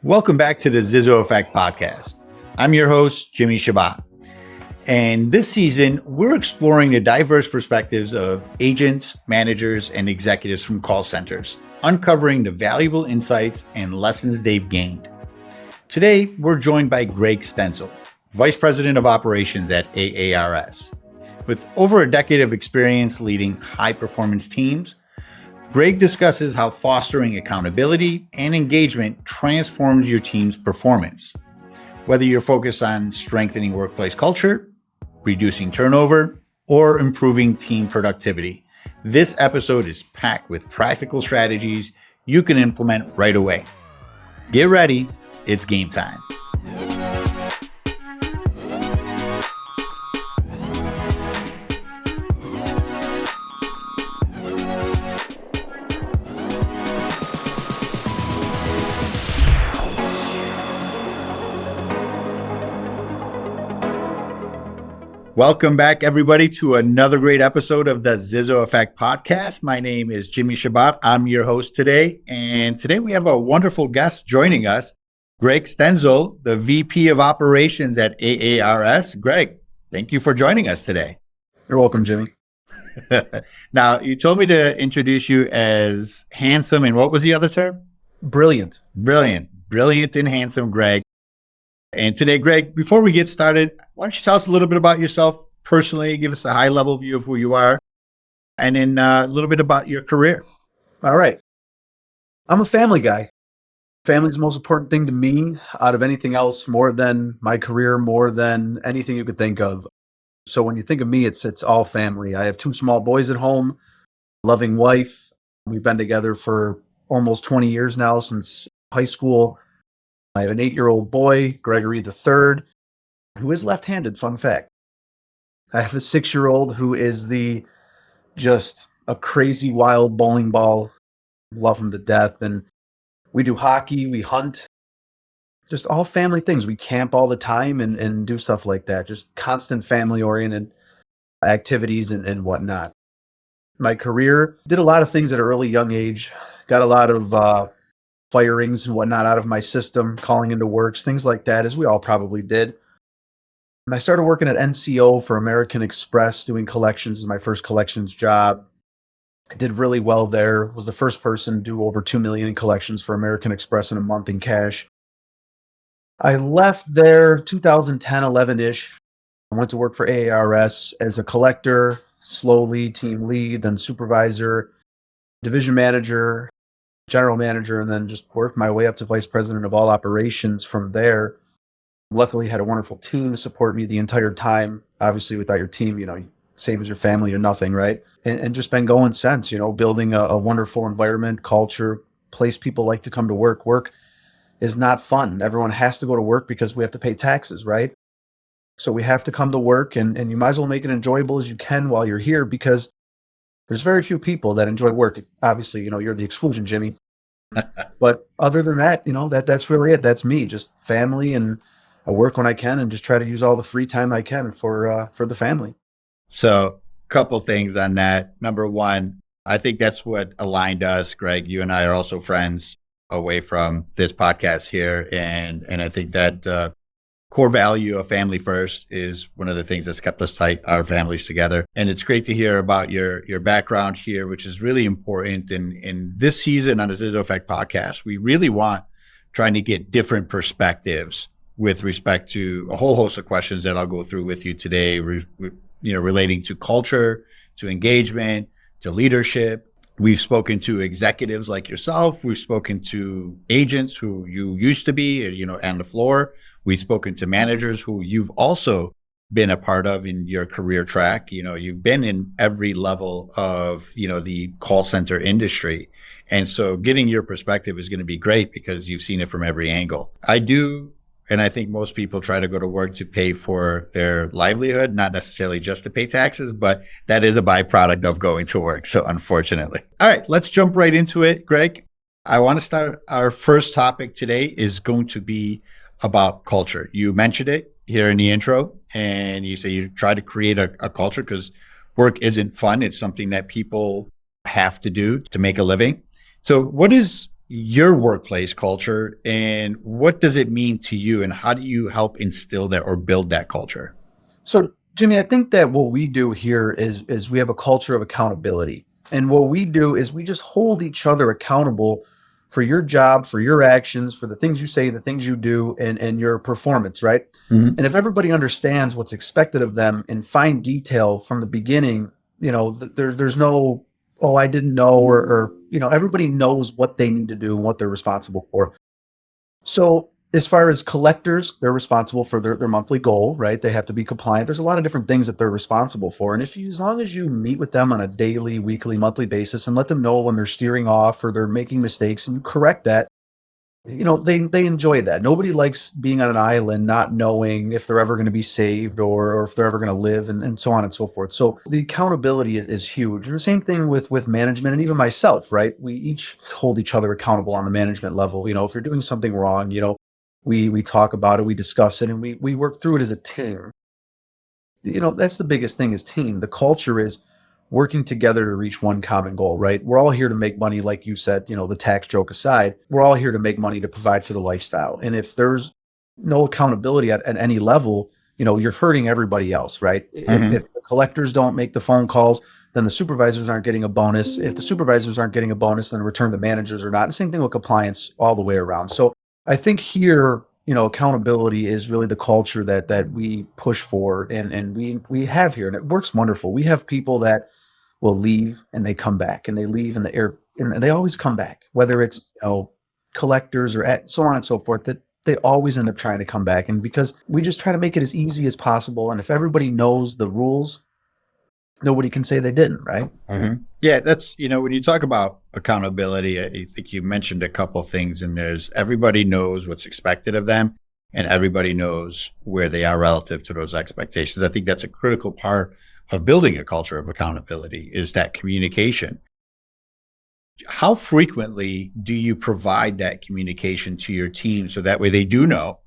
Welcome back to the ZIZO Effect podcast. I'm your host, Jimmy Shabbat. And this season, we're exploring the diverse perspectives of agents, managers, and executives from call centers, uncovering the valuable insights and lessons they've gained. Today, we're joined by Greg Stenzel, Vice President of Operations at AARS. With over a decade of experience leading high-performance teams, Greg discusses how fostering accountability and engagement transforms your team's performance. Whether you're focused on strengthening workplace culture, reducing turnover, or improving team productivity, this episode is packed with practical strategies you can implement right away. Get ready, it's game time. Welcome back, everybody, to another great episode of the ZIZO Effect podcast. My name is Jimmy Shabbat. I'm your host today. And today we have a wonderful guest joining us, Greg Stenzel, the VP of Operations at AARS. Greg, thank you for joining us today. You're welcome, Jimmy. Now, you told me to introduce you as handsome, and what was the other term? Brilliant. Brilliant and handsome, Greg. And today, Greg, before we get started, why don't you tell us a little bit about yourself personally, give us a high-level view of who you are, and then a little bit about your career. All right. I'm a family guy. Family's the most important thing to me out of anything else, more than my career, more than anything you could think of. So when you think of me, it's all family. I have two small boys at home, loving wife. We've been together for almost 20 years now, since high school. I have an 8-year-old boy, Gregory III, who is left-handed, fun fact. I have a 6-year-old who is just a crazy, wild bowling ball. Love him to death. And we do hockey, we hunt, just all family things. We camp all the time and do stuff like that. Just constant family-oriented activities and whatnot. My career, did a lot of things at an early young age. Got a lot of firings and whatnot out of my system, calling into works, things like that, as we all probably did. And I started working at NCO for American Express, doing collections as my first collections job. I did really well there. Was the first person to do over $2 million in collections for American Express in a month in cash. I left there 2010, 11-ish. I went to work for AARS as a collector, slowly team lead, then supervisor, division manager, general manager, and then just worked my way up to vice president of all operations from there. Luckily, had a wonderful team to support me the entire time. Obviously, without your team, same as your family or nothing, right? And just been going since, building a wonderful environment, culture, place people like to come to work. Work is not fun. Everyone has to go to work because we have to pay taxes, right? So we have to come to work, and you might as well make it enjoyable as you can while you're here, because there's very few people that enjoy work. Obviously, you're the exclusion, Jimmy. But other than that, that's really it. That's me, just family, and I work when I can and just try to use all the free time I can for the family. So a couple things on that. Number one, I think that's what aligned us, Greg. You and I are also friends away from this podcast here. And I think that core value of family first is one of the things that's kept us tight, our families together. And it's great to hear about your background here, which is really important. In this season on the ZIZO Effect podcast, we really want trying to get different perspectives with respect to a whole host of questions that I'll go through with you today, relating to culture, to engagement, to leadership. We've spoken to executives like yourself. We've spoken to agents who you used to be, on the floor. We've spoken to managers who you've also been a part of in your career track. You've been in every level of, the call center industry. And so getting your perspective is going to be great because you've seen it from every angle. I do. And I think most people try to go to work to pay for their livelihood, not necessarily just to pay taxes, but that is a byproduct of going to work. So unfortunately. All right, let's jump right into it, Greg. I want to start. Our first topic today is going to be about culture. You mentioned it here in the intro, and you say you try to create a culture because work isn't fun. It's something that people have to do to make a living. So what is your workplace culture and what does it mean to you and how do you help instill that or build that culture? So, Jimmy, I think that what we do here is we have a culture of accountability. And what we do is we just hold each other accountable for your job, for your actions, for the things you say, the things you do, and your performance, right? Mhm. And if everybody understands what's expected of them in fine detail from the beginning, there's no, oh, I didn't know, or everybody knows what they need to do and what they're responsible for. So as far as collectors, they're responsible for their monthly goal, right? They have to be compliant. There's a lot of different things that they're responsible for. And as long as you meet with them on a daily, weekly, monthly basis and let them know when they're steering off or they're making mistakes and you correct that, they enjoy that. Nobody likes being on an island, not knowing if they're ever going to be saved or if they're ever going to live and so on and so forth. So the accountability is huge. And the same thing with management and even myself, right? We each hold each other accountable on the management level. If you're doing something wrong, we talk about it, we discuss it, and we work through it as a team. That's the biggest thing is team. The culture is working together to reach one common goal, right? We're all here to make money, like you said, the tax joke aside, we're all here to make money to provide for the lifestyle. And if there's no accountability at any level, you're hurting everybody else, right? Mhm. If the collectors don't make the phone calls, then the supervisors aren't getting a bonus. If the supervisors aren't getting a bonus, then in return the managers are not. And same thing with compliance all the way around. So I think here, accountability is really the culture that we push for and we have here, and it works wonderful. We have people that will leave and they come back, and they leave in the air, and they always come back, whether it's collectors or so on and so forth. That they always end up trying to come back, and because we just try to make it as easy as possible. And if everybody knows the rules, nobody can say they didn't, right? Mhm. Yeah, that's, when you talk about accountability, I think you mentioned a couple things, and there's everybody knows what's expected of them and everybody knows where they are relative to those expectations. I think that's a critical part of building a culture of accountability is that communication. How frequently do you provide that communication to your team so that way they do know,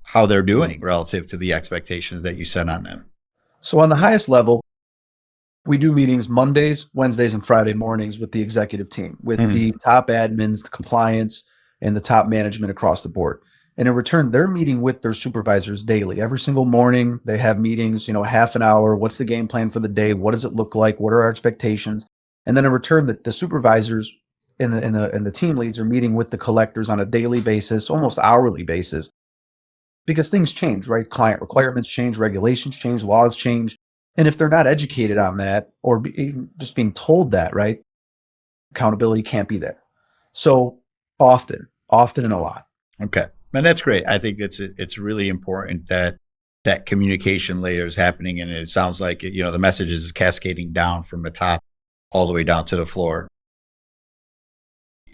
how they're doing relative to the expectations that you set on them? So on the highest level, we do meetings Mondays, Wednesdays, and Friday mornings with the executive team, with Mhm. the top admins, the compliance, and the top management across the board. And in return, they're meeting with their supervisors daily. Every single morning, they have meetings, half an hour. What's the game plan for the day? What does it look like? What are our expectations? And then in return, the supervisors and the team leads are meeting with the collectors on a daily basis, almost hourly basis, because things change, right? Client requirements change, regulations change, laws change. And if they're not educated on that or even just being told that, right, accountability can't be there. So often and a lot. Okay. And that's great. I think it's really important that that communication layer is happening. And it sounds like, the message is cascading down from the top all the way down to the floor.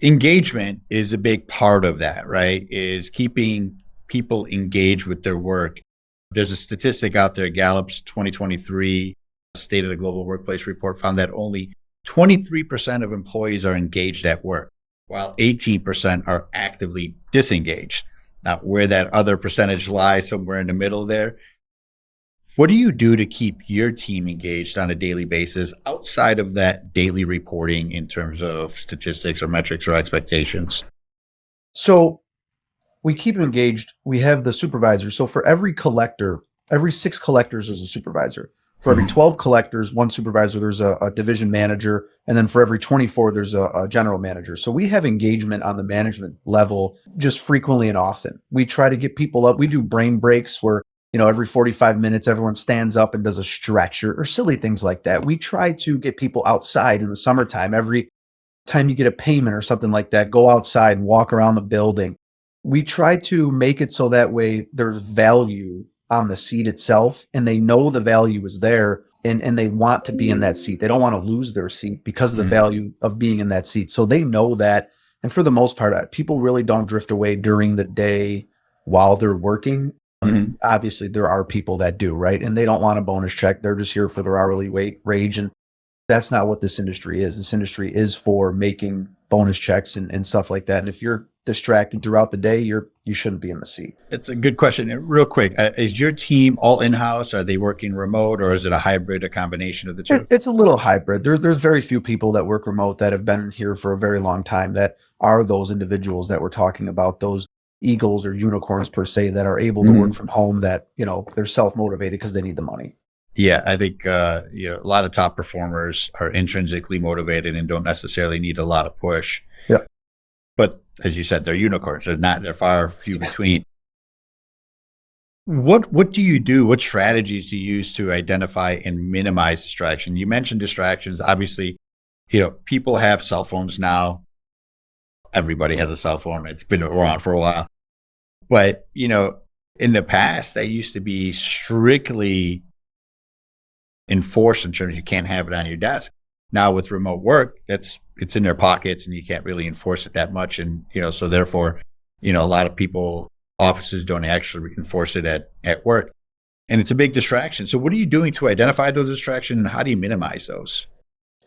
Engagement is a big part of that, right? Is keeping people engaged with their work. There's a statistic out there, Gallup's 2023 State of the Global Workplace Report found that only 23% of employees are engaged at work, while 18% are actively disengaged. Now, where that other percentage lies somewhere in the middle there, what do you do to keep your team engaged on a daily basis outside of that daily reporting in terms of statistics or metrics or expectations? So we keep them engaged. We have the supervisor. So for every collector, every 6 collectors is a supervisor. For every Mhm. 12 collectors, one supervisor, there's a division manager. And then for every 24, there's a general manager. So we have engagement on the management level just frequently and often. We try to get people up. We do brain breaks where, every 45 minutes, everyone stands up and does a stretch or silly things like that. We try to get people outside in the summertime. Every time you get a payment or something like that, go outside and walk around the building. We try to make it so that way there's value on the seat itself and they know the value is there and they want to be in that seat. They don't want to lose their seat because of the Mhm. value of being in that seat. So they know that. And for the most part, people really don't drift away during the day while they're working. Mhm. Obviously, there are people that do, right? And they don't want a bonus check. They're just here for their hourly wage. And that's not what this industry is. This industry is for making bonus checks and stuff like that. And if you're distracted throughout the day, you shouldn't be in the seat. It's a good question. Real quick, is your team all in-house? Are they working remote, or is it a hybrid, a combination of the two? It's a little hybrid. There's very few people that work remote that have been here for a very long time that are those individuals that we're talking about, those eagles or unicorns per se that are able to work from home, that, they're self-motivated because they need the money. Yeah, I think a lot of top performers are intrinsically motivated and don't necessarily need a lot of push. Yeah. But as you said, they're unicorns. They're far few between. What do you do? What strategies do you use to identify and minimize distraction? You mentioned distractions. Obviously, people have cell phones now. Everybody has a cell phone. It's been around for a while. But, in the past, they used to be strictly enforced in terms of you can't have it on your desk. Now with remote work, it's in their pockets and you can't really enforce it that much. And, so therefore, a lot of people, offices don't actually enforce it at work. And it's a big distraction. So what are you doing to identify those distractions and how do you minimize those?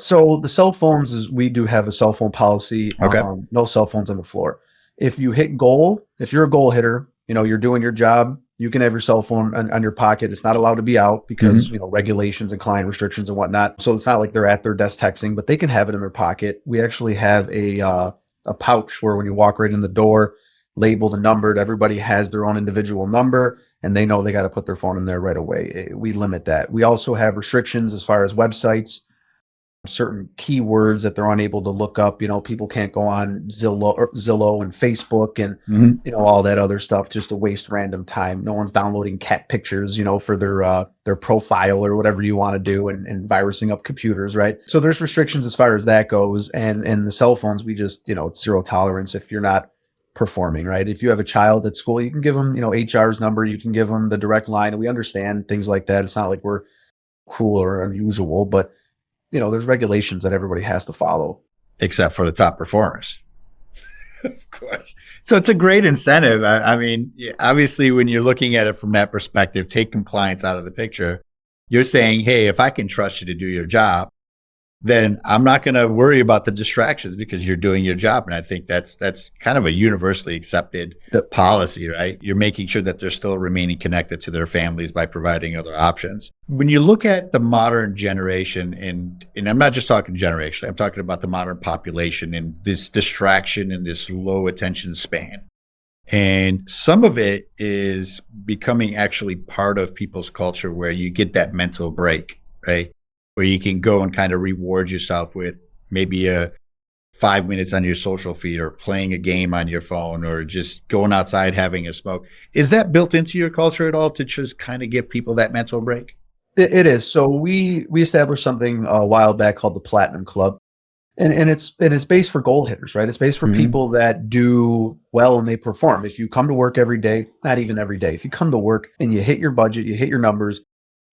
So the cell phones we do have a cell phone policy. Okay. No cell phones on the floor. If you hit goal, if you're a goal hitter, you're doing your job, you can have your cell phone on your pocket. It's not allowed to be out because, regulations and client restrictions and whatnot. So it's not like they're at their desk texting, but they can have it in their pocket. We actually have a pouch where when you walk right in the door, labeled and numbered, everybody has their own individual number and they know they got to put their phone in there right away. We limit that. We also have restrictions as far as websites, certain keywords that they're unable to look up. People can't go on Zillow and Facebook and all that other stuff just to waste random time. No one's downloading cat pictures, for their profile or whatever you want to do and virusing up computers, right? So there's restrictions as far as that goes. And the cell phones, we just, it's zero tolerance if you're not performing, right? If you have a child at school, you can give them, HR's number, you can give them the direct line. And we understand things like that. It's not like we're cruel or unusual, but there's regulations that everybody has to follow. Except for the top performers. Of course. So it's a great incentive. I mean, obviously, when you're looking at it from that perspective, take compliance out of the picture. You're saying, hey, if I can trust you to do your job, then I'm not going to worry about the distractions because you're doing your job. And I think that's kind of a universally accepted policy, right? You're making sure that they're still remaining connected to their families by providing other options. When you look at the modern generation, and I'm not just talking generation, I'm talking about the modern population and this distraction and this low attention span. And some of it is becoming actually part of people's culture where you get that mental break, right? Where you can go and kind of reward yourself with maybe 5 minutes on your social feed or playing a game on your phone or just going outside having a smoke. Is that built into your culture at all to just kind of give people that mental break? It is. So we established something a while back called the Platinum Club. And it's based for goal hitters, right? It's based for people that do well and they perform. If you come to work every day, not even every day, if you come to work and you hit your budget, you hit your numbers,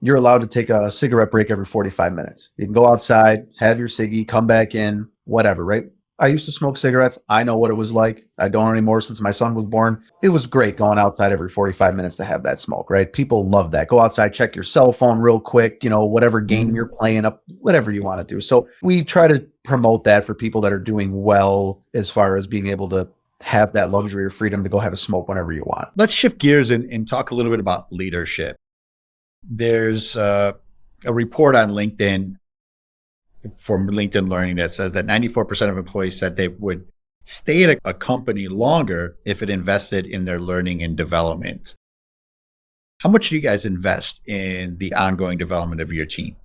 you're allowed to take a cigarette break every 45 minutes. You can go outside, have your ciggy, come back in, whatever, right? I used to smoke cigarettes. I know what it was like. I don't anymore since my son was born. It was great going outside every 45 minutes to have that smoke, right? People love that. Go outside, check your cell phone real quick, whatever game you're playing up, whatever you want to do. So we try to promote that for people that are doing well as far as being able to have that luxury or freedom to go have a smoke whenever you want. Let's shift gears and talk a little bit about leadership. There's a report on LinkedIn from LinkedIn Learning that says that 94% of employees said they would stay at a company longer if it invested in their learning and development. How much do you guys invest in the ongoing development of your team?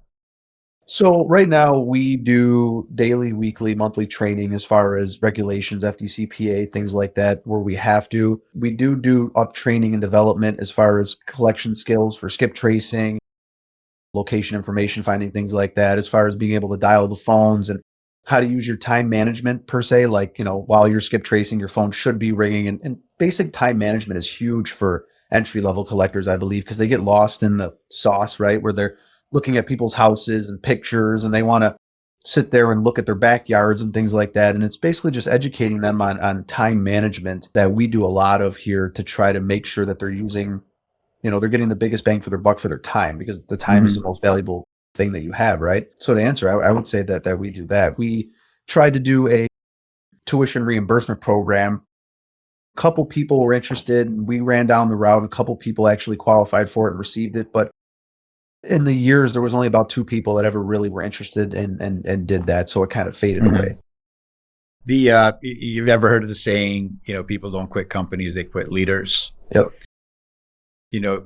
So right now we do daily, weekly, monthly training as far as regulations, FDCPA, things like that, where we have to. We do up training and development as far as collection skills for skip tracing, location information, finding things like that, as far as being able to dial the phones and how to use your time management per se. Like, while you're skip tracing, your phone should be ringing. And basic time management is huge for entry-level collectors, I believe, because they get lost in the sauce, right? Where they're looking at people's houses and pictures and they want to sit there and look at their backyards and things like that. And it's basically just educating them on time management that we do a lot of here to try to make sure that they're using, they're getting the biggest bang for their buck for their time, because the time is the most valuable thing that you have, right? So to answer, I would say that we do that. We try to do a tuition reimbursement program couple people were interested, and we ran down the route. A couple people actually qualified for it and received it. But in the years, there was only about 2 people that ever really were interested and did that. So it kind of faded away. You've ever heard of the saying, people don't quit companies, they quit leaders. Yep.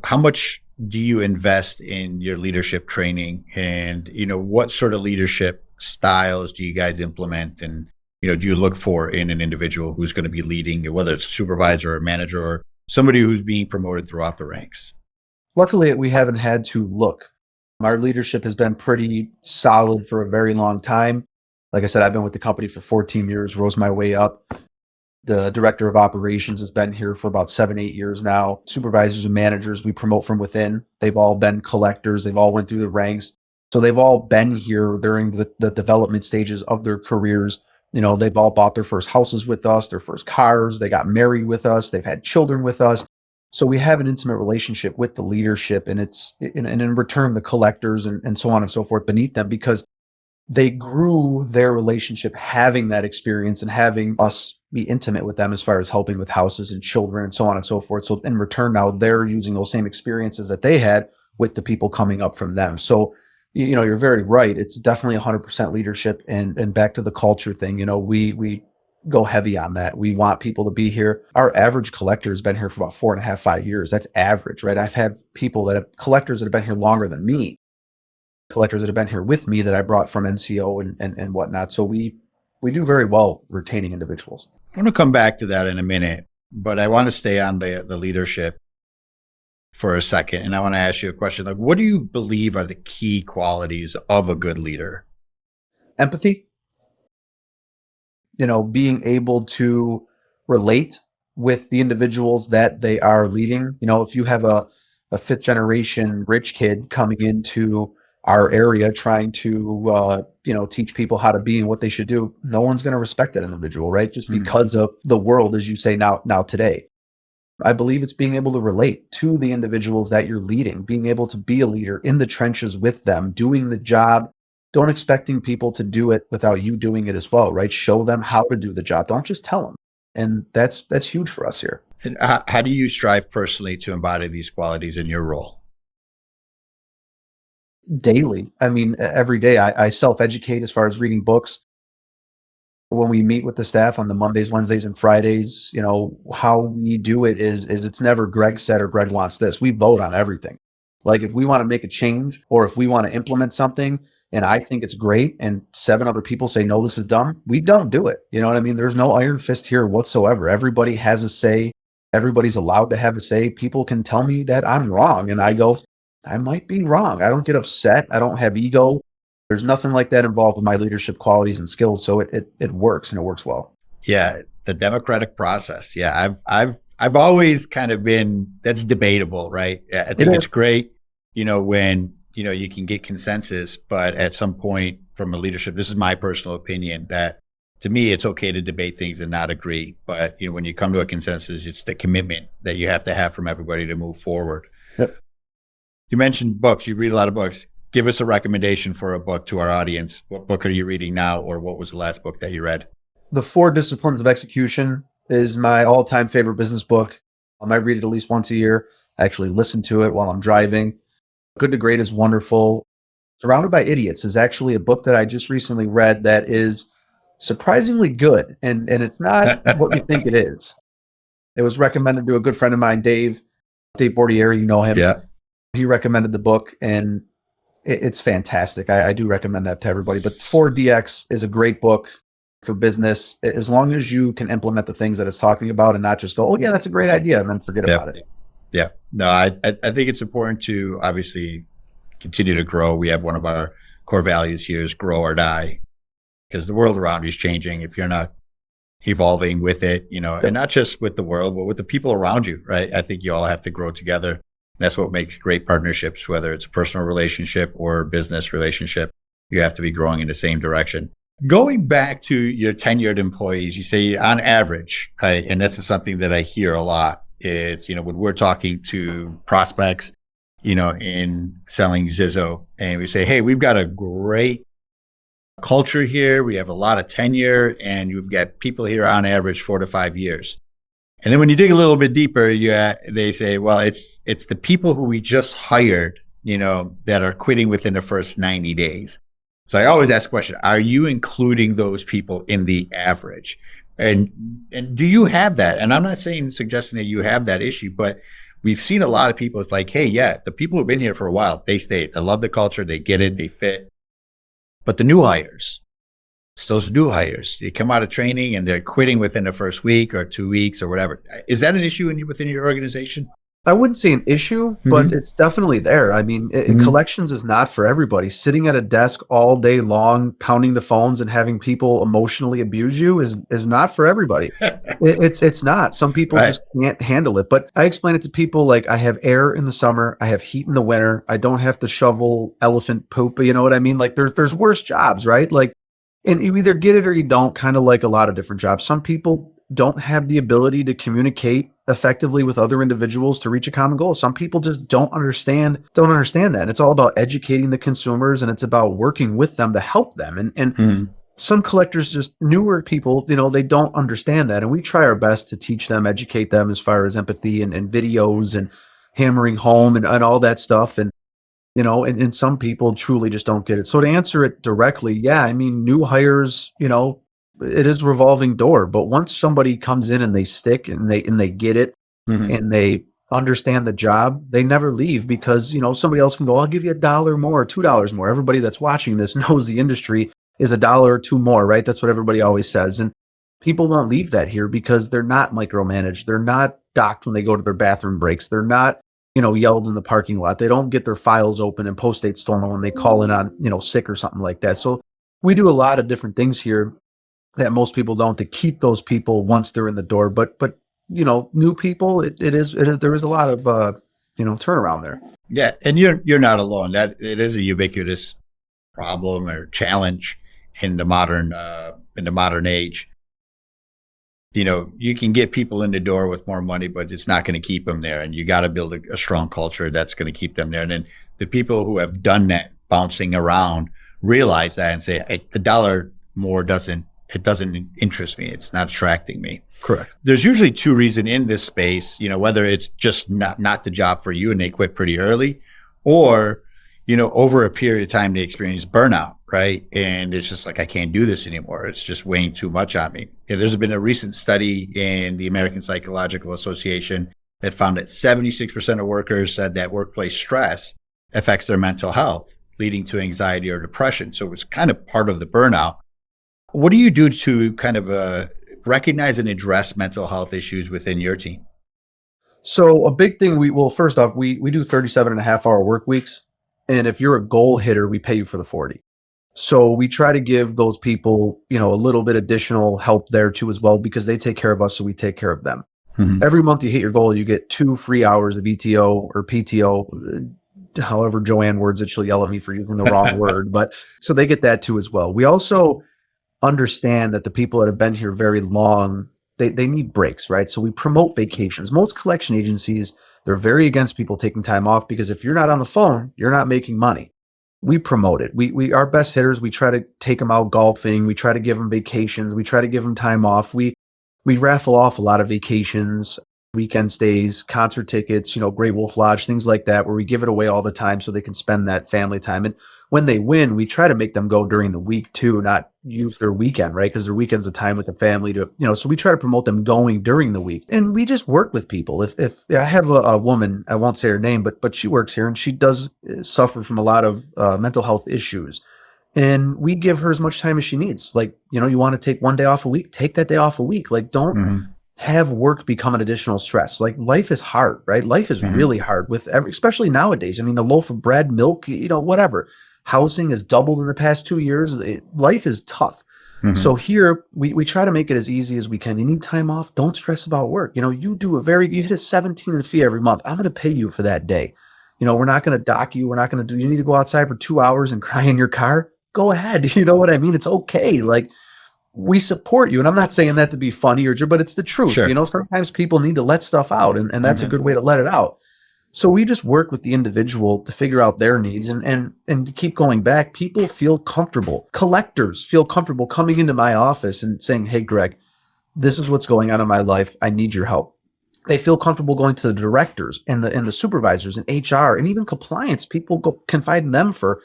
How much do you invest in your leadership training, and, what sort of leadership styles do you guys implement? And, do you look for in an individual who's going to be leading, whether it's a supervisor or a manager or somebody who's being promoted throughout the ranks? Luckily, we haven't had to look. Our leadership has been pretty solid for a very long time. Like I said, I've been with the company for 14 years, rose my way up. The director of operations has been here for about 7-8 years now. Supervisors and managers, we promote from within. They've all been collectors. They've all went through the ranks. So they've all been here during the development stages of their careers. They've all bought their first houses with us, their first cars. They got married with us. They've had children with us. So we have an intimate relationship with the leadership, and in return, the collectors and so on and so forth beneath them, because they grew their relationship having that experience and having us be intimate with them as far as helping with houses and children and so on and so forth. So in return, now they're using those same experiences that they had with the people coming up from them. So, you're very right. It's definitely 100% leadership, and back to the culture thing. We go heavy on that. We want people to be here. Our average collector has been here for about 4.5, 5 years. That's average, right? I've had collectors that have been here longer than me, collectors that have been here with me that I brought from NCO and whatnot. So we do very well retaining individuals. I want to come back to that in a minute, but I want to stay on the leadership for a second. And I want to ask you a question. Like, what do you believe are the key qualities of a good leader? Empathy, being able to relate with the individuals that they are leading. If you have a fifth generation rich kid coming into our area trying to, teach people how to be and what they should do, no one's going to respect that individual, right? Just because of the world, as you say now today. I believe it's being able to relate to the individuals that you're leading, being able to be a leader in the trenches with them, doing the job. Don't expecting people to do it without you doing it as well, right? Show them how to do the job. Don't just tell them. And that's huge for us here. And how do you strive personally to embody these qualities in your role? Daily. I mean, every day I self-educate as far as reading books. When we meet with the staff on the Mondays, Wednesdays, and Fridays, how we do it is it's never Greg said or Greg wants this. We vote on everything. Like if we want to make a change or if we want to implement something and I think it's great and 7 other people say, no, this is dumb, we don't do it. You know what I mean? There's no iron fist here whatsoever. Everybody has a say. Everybody's allowed to have a say. People can tell me that I'm wrong. And I go, I might be wrong. I don't get upset. I don't have ego. There's nothing like that involved with my leadership qualities and skills. So it works, and it works well. Yeah. The democratic process. Yeah. I've always kind of been, that's debatable, right? I think it's great, when, you can get consensus, but at some point from a leadership, this is my personal opinion, that to me, it's okay to debate things and not agree. But, when you come to a consensus, it's the commitment that you have to have from everybody to move forward. Yep. You mentioned books. You read a lot of books. Give us a recommendation for a book to our audience. What book are you reading now, or what was the last book that you read? The 4 Disciplines of Execution is my all-time favorite business book. I read it at least once a year. I actually listen to it while I'm driving. Good to Great is wonderful. Surrounded by Idiots is actually a book that I just recently read that is surprisingly good, and it's not what you think it is. It was recommended to a good friend of mine, Dave Bordieri. You know him. Yeah. He recommended the book, and it's fantastic. I do recommend that to everybody. But 4DX is a great book for business, as long as you can implement the things that it's talking about and not just go, oh, yeah, that's a great idea, and then forget about it. Yeah. No, I think it's important to obviously continue to grow. We have one of our core values here is grow or die, because the world around you is changing. If you're not evolving with it, and not just with the world, but with the people around you, right? I think you all have to grow together. That's what makes great partnerships, whether it's a personal relationship or business relationship. You have to be growing in the same direction. Going back to your tenured employees, you say on average, right? And this is something that I hear a lot. It's, when we're talking to prospects, in selling ZIZO, and we say, hey, we've got a great culture here. We have a lot of tenure, and you've got people here on average 4 to 5 years. And then when you dig a little bit deeper, they say, well, it's the people who we just hired, that are quitting within the first 90 days. So I always ask the question, are you including those people in the average? And do you have that? And I'm not suggesting that you have that issue, but we've seen a lot of people. It's like, hey, yeah, the people who've been here for a while, they stay. They love the culture. They get it. They fit. But the new hires, it's those new hires, they come out of training and they're quitting within the first week or 2 weeks or whatever. Is that an issue within your organization? I wouldn't say an issue, but it's definitely there. I mean, collections is not for everybody. Sitting at a desk all day long, pounding the phones and having people emotionally abuse you is not for everybody. It's not. Some people Right. just can't handle it. But I explain it to people like, I have air in the summer, I have heat in the winter, I don't have to shovel elephant poop. You know what I mean? Like there's worse jobs, right? Like, and you either get it or you don't, kind of like a lot of different jobs. Some people don't have the ability to communicate effectively with other individuals to reach a common goal. Some people just don't understand that. And it's all about educating the consumers, and it's about working with them to help them. And some collectors, just newer people, they don't understand that. And we try our best to teach them, educate them as far as empathy and videos and hammering home and all that stuff. And and some people truly just don't get it. So to answer it directly, yeah, I mean, new hires, it is a revolving door. But once somebody comes in and they stick and they get it and they understand the job, they never leave, because, somebody else can go, I'll give you $1 more, $2 more. Everybody that's watching this knows the industry is $1 or $2 more, right? That's what everybody always says. And people don't leave that here because they're not micromanaged. They're not docked when they go to their bathroom breaks. They're not yelled in the parking lot. They don't get their files open and post-date stolen when they call in on, sick or something like that. So we do a lot of different things here that most people don't, to keep those people once they're in the door. But new people, there is a lot of turnaround there. Yeah, and you're not alone. That it is a ubiquitous problem or challenge in the modern age. You can get people in the door with more money, but it's not going to keep them there. And you got to build a strong culture that's going to keep them there. And then the people who have done that bouncing around realize that and say, hey, the $1 more doesn't interest me. It's not attracting me. Correct. There's usually two reasons in this space, whether it's just not the job for you and they quit pretty early, or, over a period of time, they experience burnout, right? And it's just like, I can't do this anymore. It's just weighing too much on me. There's been a recent study in the American Psychological Association that found that 76% of workers said that workplace stress affects their mental health, leading to anxiety or depression. So it's kind of part of the burnout. What do you do to kind of recognize and address mental health issues within your team? So a big thing, first off, we do 37.5-hour work weeks. And if you're a goal hitter, we pay you for the 40. So we try to give those people, a little bit additional help there too as well, because they take care of us, so we take care of them. Every month you hit your goal, you get 2 free hours of ETO or PTO, however Joanne words it, she'll yell at me for using the wrong word. But so they get that too as well. We also understand that the people that have been here very long, they need breaks, right? So we promote vacations. Most collection agencies, they're very against people taking time off, because if you're not on the phone, you're not making money. We promote it. We our best hitters, we try to take them out golfing. We try to give them vacations. We try to give them time off. We raffle off a lot of vacations, weekend stays, concert tickets, Grey Wolf Lodge, things like that, where we give it away all the time so they can spend that family time. And when they win, we try to make them go during the week too, not use their weekend, right? Because their weekend's a time with the family to, so we try to promote them going during the week. And we just work with people. If I have a woman, I won't say her name, but she works here and she does suffer from a lot of mental health issues. And we give her as much time as she needs. Like, you want to take one day off a week, take that day off a week. Like, don't have work become an additional stress. Like, life is hard, right? Life is really hard especially nowadays. I mean, a loaf of bread, milk, whatever. Housing has doubled in the past 2 years. Life is tough. So here we try to make it as easy as we can. You need time off. Don't stress about work. You hit a 17 fee every month. I'm going to pay you for that day. We're not going to dock you. We're not going to you need to go outside for 2 hours and cry in your car. Go ahead. You know what I mean? It's okay. Like, we support you. And I'm not saying that to be funny but it's the truth. Sure. Sometimes people need to let stuff out, and that's a good way to let it out. So we just work with the individual to figure out their needs and to keep going back. People feel comfortable. Collectors feel comfortable coming into my office and saying, hey, Greg, this is what's going on in my life. I need your help. They feel comfortable going to the directors and the supervisors and HR and even compliance. People go confide in them for,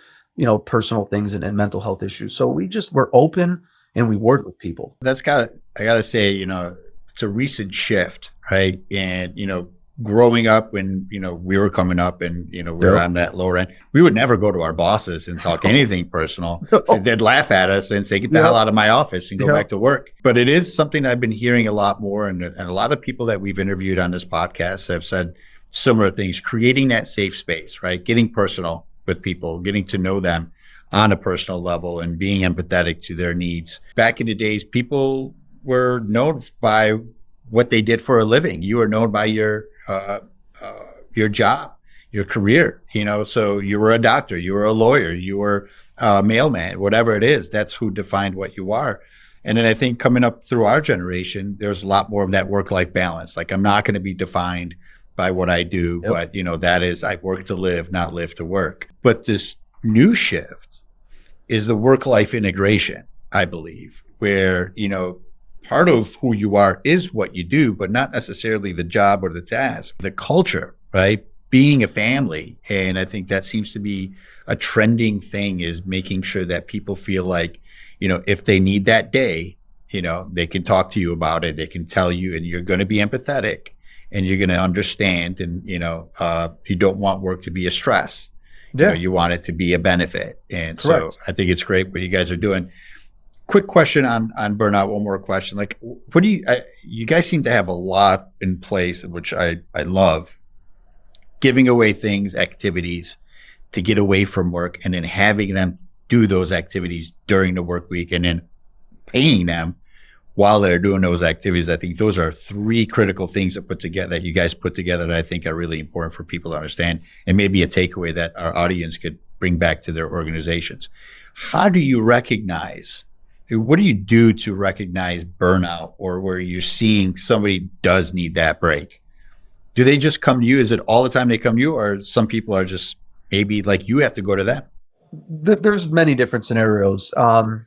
personal things and mental health issues. So we're open and we work with people. I gotta say, it's a recent shift, right? And, growing up when, we were coming up and, we were on that lower end, we would never go to our bosses and talk anything personal. They'd laugh at us and say, get the hell out of my office and go back to work. But it is something I've been hearing a lot more. And a lot of people that we've interviewed on this podcast have said similar things, creating that safe space, right? Getting personal with people, getting to know them on a personal level and being empathetic to their needs. Back in the days, people were known by what they did for a living. You were known by your job, your career, so you were a doctor, you were a lawyer, you were a mailman, whatever it is, that's who defined what you are. And then I think coming up through our generation, there's a lot more of that work-life balance. Like I'm not going to be defined by what I do, but that is, I work to live, not live to work. But this new shift is the work-life integration, I believe, where, part of who you are is what you do, but not necessarily the job or the task, the culture, right? Being a family. And I think that seems to be a trending thing, is making sure that people feel like, if they need that day, they can talk to you about it. They can tell you, and you're going to be empathetic and you're going to understand. And, you don't want work to be a stress. You want it to be a benefit. And Correct. So I think it's great what you guys are doing. Quick question on burnout. One more question. Like, what do you guys seem to have a lot in place, which I love, giving away things, activities to get away from work, and then having them do those activities during the work week, and then paying them while they're doing those activities. I think those are three critical things that you guys put together that I think are really important for people to understand, and maybe a takeaway that our audience could bring back to their organizations. How do you recognize, what do you do to recognize burnout, or where you're seeing somebody does need that break? Do they just come to you? Is it all the time they come to you, or some people are just maybe like you have to go to them? There's many different scenarios.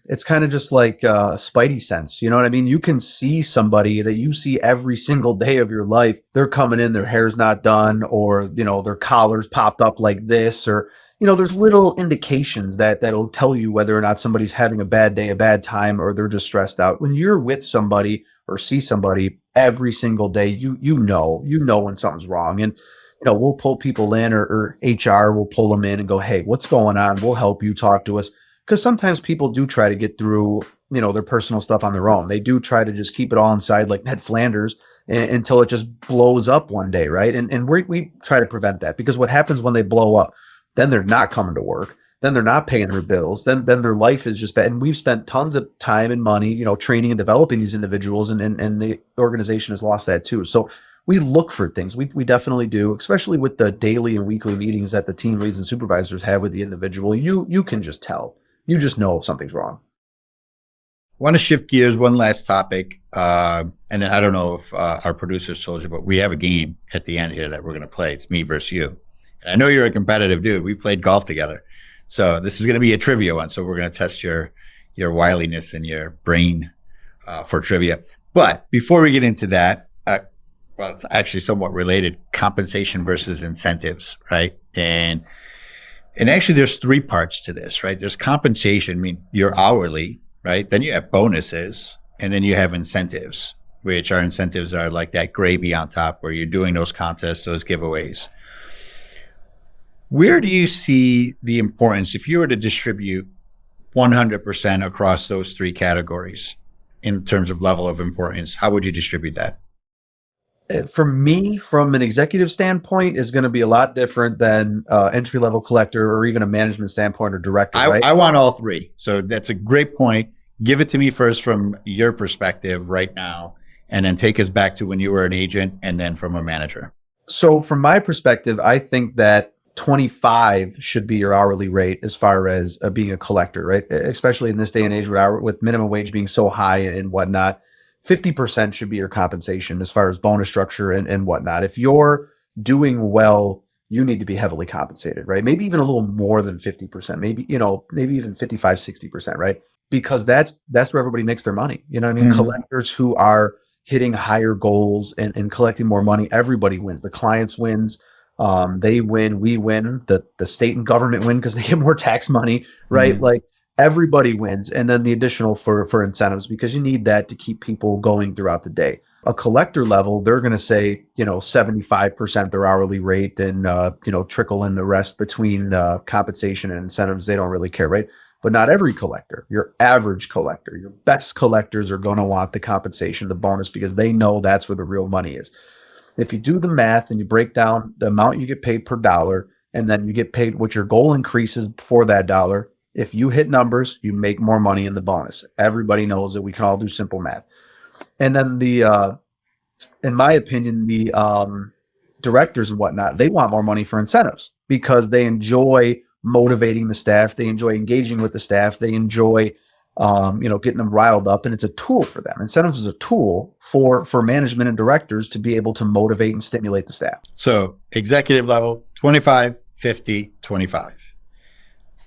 It's kind of just like a spidey sense. You know what I mean? You can see somebody that you see every single day of your life. They're coming in, their hair's not done, or, their collar's popped up like this, or, there's little indications that'll tell you whether or not somebody's having a bad day, a bad time, or they're just stressed out. When you're with somebody or see somebody every single day, you know when something's wrong. And we'll pull people in, or HR will pull them in and go, hey, what's going on? We'll help you, talk to us. Because sometimes people do try to get through, their personal stuff on their own. They do try to just keep it all inside like Ned Flanders until it just blows up one day, right? And we try to prevent that, because what happens when they blow up, then they're not coming to work. Then they're not paying their bills. Then their life is just bad. And we've spent tons of time and money, training and developing these individuals, and the organization has lost that too. So we look for things. We definitely do, especially with the daily and weekly meetings that the team leads and supervisors have with the individual. You can just tell. You just know something's wrong. I want to shift gears, one last topic. And I don't know if our producers told you, but we have a game at the end here that we're going to play. It's me versus you. And I know you're a competitive dude. We've played golf together. So this is going to be a trivia one. So we're going to test your wiliness and your brain for trivia. But before we get into that, well, it's actually somewhat related: compensation versus incentives, right? And actually, there's three parts to this, right? There's compensation. I mean, you're hourly, right? Then you have bonuses, and then you have incentives, which our incentives are like that gravy on top, where you're doing those contests, those giveaways. Where do you see the importance, if you were to distribute 100% across those three categories in terms of level of importance? How would you distribute that? For me, from an executive standpoint, is going to be a lot different than entry-level collector, or even a management standpoint or director, right? I want all three. So that's a great point. Give it to me first from your perspective right now, and then take us back to when you were an agent, and then from a manager. So from my perspective, I think that 25 should be your hourly rate as far as being a collector, right? Especially in this day and age with minimum wage being so high and whatnot. 50% should be your compensation as far as bonus structure and whatnot. If you're doing well, you need to be heavily compensated, right? Maybe even a little more than 50%, maybe even 55, 60%, right? Because that's where everybody makes their money. You know what I mean? Mm-hmm. Collectors who are hitting higher goals and collecting more money, everybody wins. The clients wins. They win, we win, the state and government win because they get more tax money, right? Mhm. Like everybody wins. And then the additional for incentives, because you need that to keep people going throughout the day. A collector level, they're going to say, 75% their hourly rate and, trickle in the rest between compensation and incentives. They don't really care, right? But not every collector. Your average collector, your best collectors are going to want the compensation, the bonus, because they know that's where the real money is. If you do the math and you break down the amount you get paid per dollar, and then you get paid what your goal increases for that dollar, if you hit numbers, you make more money in the bonus. Everybody knows that we can all do simple math. And then in my opinion, the directors and whatnot, they want more money for incentives because they enjoy motivating the staff. They enjoy engaging with the staff. They enjoy, getting them riled up, and it's a tool for them. Incentives is a tool for management and directors to be able to motivate and stimulate the staff. So executive level, 25, 50, 25.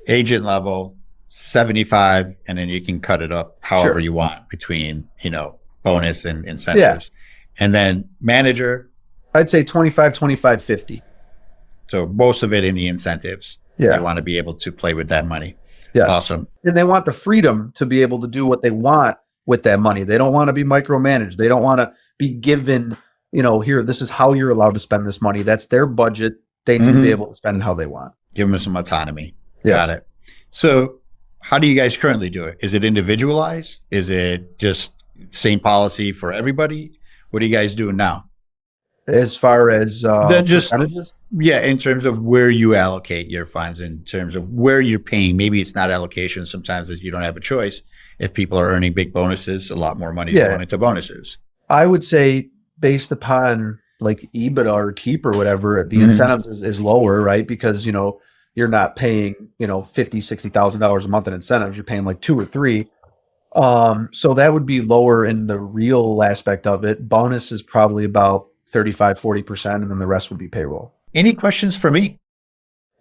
Agent level, 75, and then you can cut it up however you want between, bonus and incentives. Yeah. And then manager, I'd say 25, 25, 50. So most of it in the incentives. Yeah. They want to be able to play with that money. Yes. Awesome. And they want the freedom to be able to do what they want with that money. They don't want to be micromanaged. They don't want to be given, here, this is how you're allowed to spend this money. That's their budget. They need to be able to spend how they want. Give them some autonomy. Yes. Got it. So how do you guys currently do it? Is it individualized? Is it just same policy for everybody? What are you guys doing now? As far as percentages? Yeah, in terms of where you allocate your funds, in terms of where you're paying. Maybe it's not allocation. Sometimes you don't have a choice. If people are earning big bonuses, a lot more money is going into bonuses. I would say based upon like EBITDA or keep or whatever, the incentives is lower, right? Because, you're not paying, $50,000, $60,000 a month in incentives. You're paying like 2 or 3. So that would be lower in the real aspect of it. Bonus is probably about 35, 40%, and then the rest would be payroll. Any questions for me?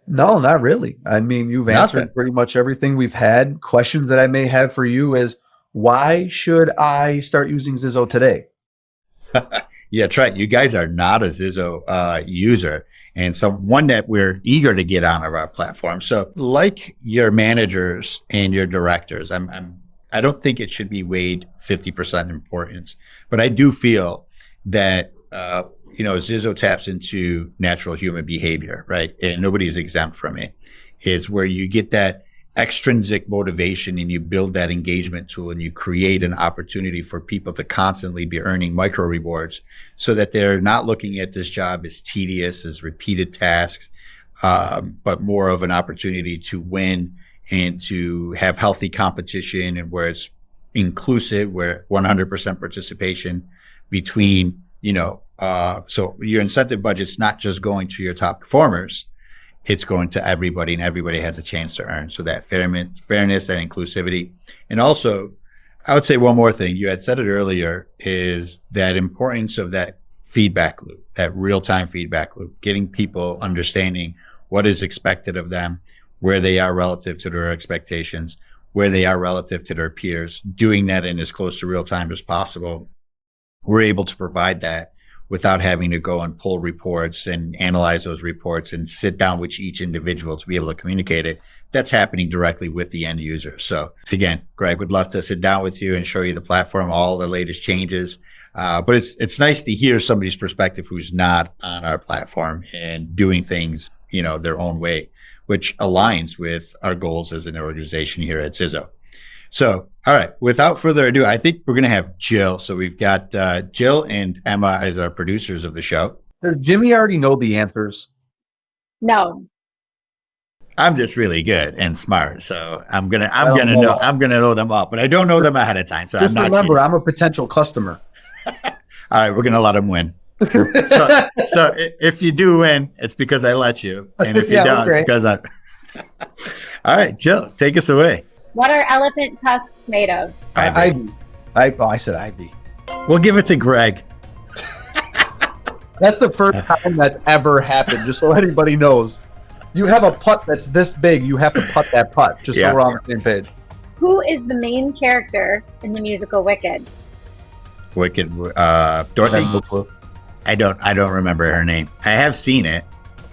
No, not really. I mean, you've answered pretty much everything we've had. Questions that I may have for you is, why should I start using ZIZO today? Yeah, that's right. You guys are not a ZIZO user. And so one that we're eager to get on our platform. So like your managers and your directors, I don't think it should be weighed 50% importance, but I do feel that, ZIZO taps into natural human behavior, right? And nobody's exempt from it. It's where you get that extrinsic motivation and you build that engagement tool and you create an opportunity for people to constantly be earning micro rewards so that they're not looking at this job as tedious, as repeated tasks, but more of an opportunity to win and to have healthy competition, and where it's inclusive, where 100% participation between, so your incentive budget's not just going to your top performers, it's going to everybody, and everybody has a chance to earn. So that fairness and inclusivity. And also, I would say one more thing. You had said it earlier, is that importance of that feedback loop, that real-time feedback loop, getting people understanding what is expected of them, where they are relative to their expectations, where they are relative to their peers, doing that in as close to real time as possible. We're able to provide that without having to go and pull reports and analyze those reports and sit down with each individual to be able to communicate it. That's happening directly with the end user. So again, Greg, would love to sit down with you and show you the platform, all the latest changes. But it's nice to hear somebody's perspective who's not on our platform and doing things, their own way, which aligns with our goals as an organization here at ZIZO. So, all right, without further ado, I think we're going to have Jill. So we've got Jill and Emma as our producers of the show. Does Jimmy already know the answers? No. I'm just really good and smart, so I'm gonna know them all, but I don't know them ahead of time. So just I'm not remember, cheating. I'm a potential customer. All right, we're gonna let them win. so if you do win, it's because I let you, and if you don't, it's because I. All right, Jill, take us away. What are elephant tusks made of? Ivy. I said Ivy. We'll give it to Greg. That's the first time that's ever happened, just so anybody knows. You have a putt that's this big, you have to putt that putt, just so we're on the same page. Who is the main character in the musical Wicked? Wicked, Dorothy. No clue. I don't remember her name. I have seen it.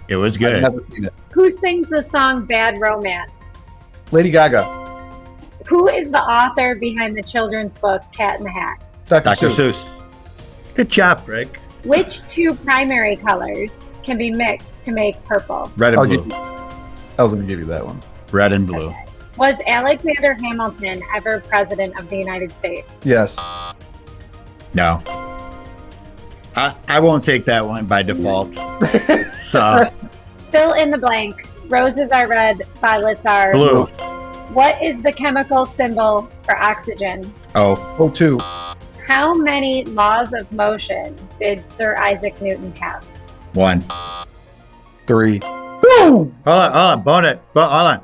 It was I've good. never seen it. Who sings the song Bad Romance? Lady Gaga. Who is the author behind the children's book Cat in the Hat? Dr. Dr. Seuss. Seuss. Good job, Greg. Which two primary colors can be mixed to make purple? Red I'll and give blue. I was going to give you that one. Red and blue. Was Alexander Hamilton ever president of the United States? Yes. No. I won't take that one by default. So, Fill in the blank. Roses are red, violets are blue. What is the chemical symbol for oxygen? Oh, O2. How many laws of motion did Sir Isaac Newton have? 1. 3. Boom! Hold on. Hold on.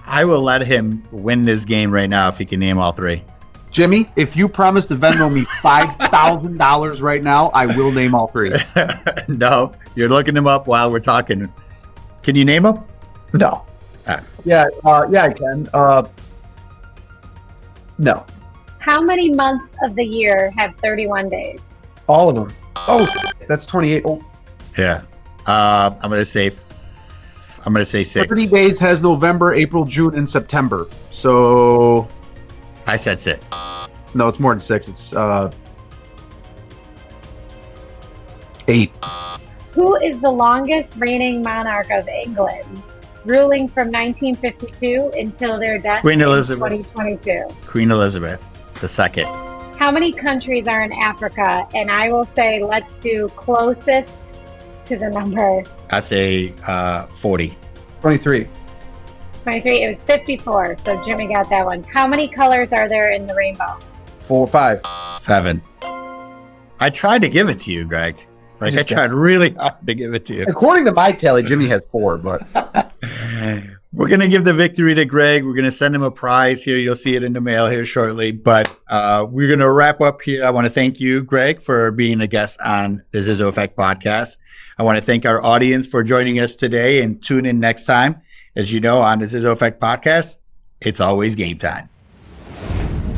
I will let him win this game right now if he can name all 3. Jimmy, if you promise to Venmo me $5,000 right now, I will name all 3. No, you're looking them up while we're talking. Can you name them? No. Ah. Yeah, I can. No. How many months of the year have 31 days? All of them. Oh, that's 28. Oh, Yeah. I'm gonna say 6. 30 days has November, April, June, and September. So, I said 6. no, it's more than 6. It's 8. Who is the longest reigning monarch of England, ruling from 1952 until their death Queen in Elizabeth. 2022? Queen Elizabeth II. How many countries are in Africa? And I will say, let's do closest to the number. I say 40. 23. 23. It was 54. So Jimmy got that one. How many colors are there in the rainbow? 4, 5. 7. I tried to give it to you, Greg. Like I Just tried really hard to give it to you. According to my tally, Jimmy has 4, but We're going to give the victory to Greg. We're going to send him a prize here. You'll see it in the mail here shortly. But we're going to wrap up here. I want to thank you, Greg, for being a guest on the ZIZO Effect podcast. I want to thank our audience for joining us today and tune in next time. As you know, on the ZIZO Effect podcast, it's always game time.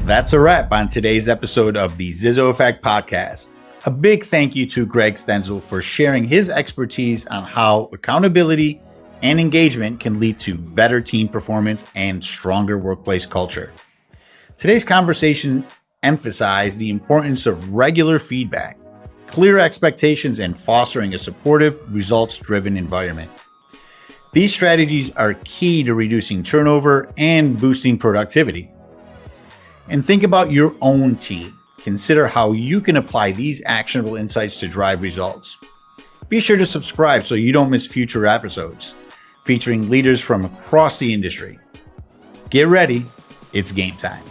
That's a wrap on today's episode of the ZIZO Effect podcast. A big thank you to Greg Stenzel for sharing his expertise on how accountability and engagement can lead to better team performance and stronger workplace culture. Today's conversation emphasized the importance of regular feedback, clear expectations, and fostering a supportive, results-driven environment. These strategies are key to reducing turnover and boosting productivity. And think about your own team. Consider how you can apply these actionable insights to drive results. Be sure to subscribe so you don't miss future episodes featuring leaders from across the industry. Get ready, it's game time.